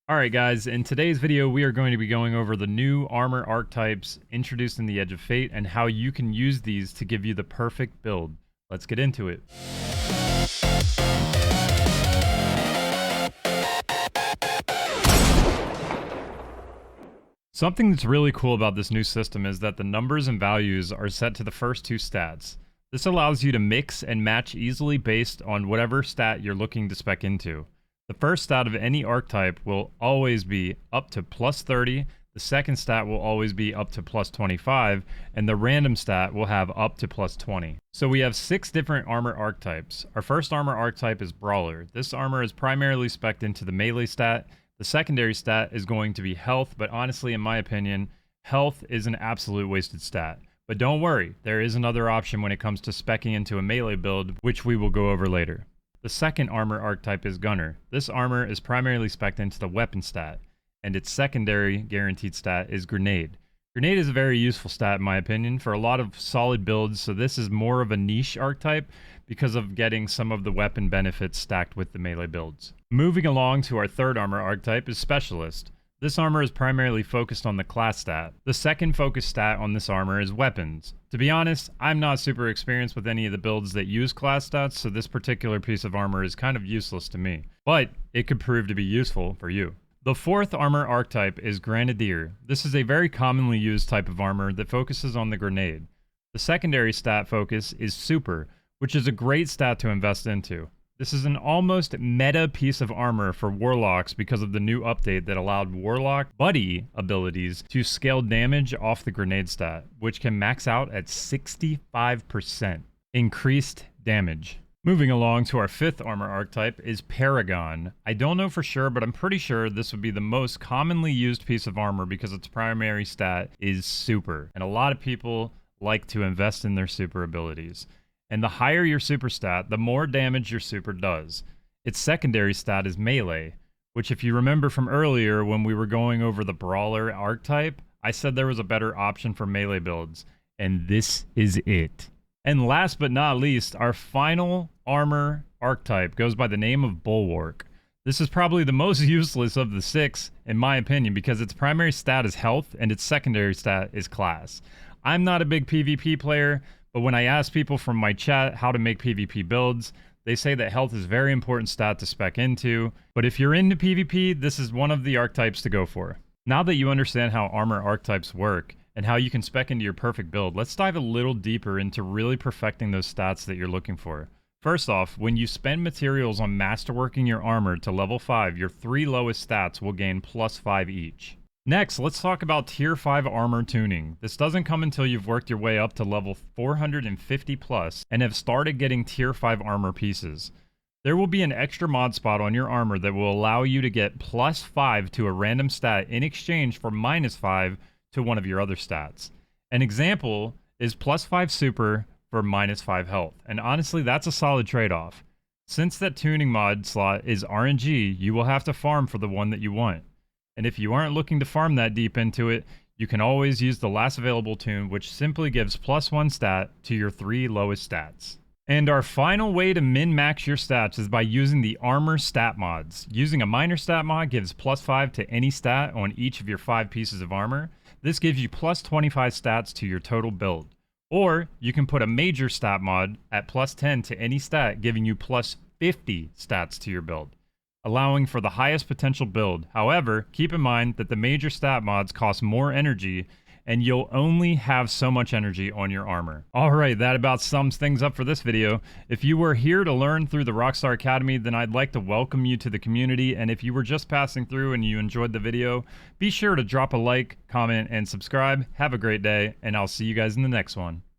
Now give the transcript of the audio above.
Alright guys, in today's video we are going to be going over the new armor archetypes introduced in the Edge of Fate and how you can use these to give you the perfect build. Let's get into it. Something that's really cool about this new system is that the numbers and values are set to the first two stats. This allows you to mix and match easily based on whatever stat you're looking to spec into. The first stat of any archetype will always be up to plus 30, the second stat will always be up to plus 25, and the random stat will have up to plus 20. So we have 6 different armor archetypes. Our first armor archetype is Brawler. This armor is primarily spec'd into the melee stat. The secondary stat is going to be health, but honestly, in my opinion, health is an absolute wasted stat. But don't worry, there is another option when it comes to speccing into a melee build, which we will go over later. The second armor archetype is Gunner. This armor is primarily spec'd into the weapon stat, and its secondary guaranteed stat is Grenade. Grenade is a very useful stat in my opinion for a lot of solid builds, so this is more of a niche archetype because of getting some of the weapon benefits stacked with the melee builds. Moving along to our third armor archetype is Specialist. This armor is primarily focused on the class stat. The second focus stat on this armor is Weapons. To be honest, I'm not super experienced with any of the builds that use class stats, so this particular piece of armor is kind of useless to me. But it could prove to be useful for you. The fourth armor archetype is Grenadier. This is a very commonly used type of armor that focuses on the grenade. The secondary stat focus is Super, which is a great stat to invest into. This is an almost meta piece of armor for Warlocks because of the new update that allowed Warlock Buddy abilities to scale damage off the grenade stat, which can max out at 65% increased damage. Moving along to our fifth armor archetype is Paragon. I don't know for sure, but I'm pretty sure this would be the most commonly used piece of armor because its primary stat is Super, and a lot of people like to invest in their super abilities. And the higher your super stat, the more damage your super does. Its secondary stat is Melee, which if you remember from earlier when we were going over the Brawler archetype, I said there was a better option for melee builds, and this is it. And last but not least, our final armor archetype goes by the name of Bulwark. This is probably the most useless of the 6, in my opinion, because its primary stat is health and its secondary stat is class. I'm not a big PvP player, but when I ask people from my chat how to make PvP builds, they say that health is a very important stat to spec into. But if you're into PvP, this is one of the archetypes to go for. Now that you understand how armor archetypes work and how you can spec into your perfect build, let's dive a little deeper into really perfecting those stats that you're looking for. First off, when you spend materials on masterworking your armor to level 5, your 3 lowest stats will gain plus 5 each. Next, let's talk about Tier 5 armor tuning. This doesn't come until you've worked your way up to level 450 plus and have started getting Tier 5 armor pieces. There will be an extra mod spot on your armor that will allow you to get plus 5 to a random stat in exchange for minus 5 to one of your other stats. An example is plus 5 super for minus 5 health, and honestly that's a solid trade-off. Since that tuning mod slot is RNG, you will have to farm for the one that you want. And if you aren't looking to farm that deep into it, you can always use the last available tune, which simply gives plus 1 stat to your 3 lowest stats. And our final way to min-max your stats is by using the armor stat mods. Using a minor stat mod gives plus 5 to any stat on each of your 5 pieces of armor. This gives you plus 25 stats to your total build. Or you can put a major stat mod at plus 10 to any stat, giving you plus 50 stats to your build, allowing for the highest potential build. However, keep in mind that the major stat mods cost more energy and you'll only have so much energy on your armor. Alright, that about sums things up for this video. If you were here to learn through the Rakkstar Academy, then I'd like to welcome you to the community, and if you were just passing through and you enjoyed the video, be sure to drop a like, comment, and subscribe. Have a great day, and I'll see you guys in the next one.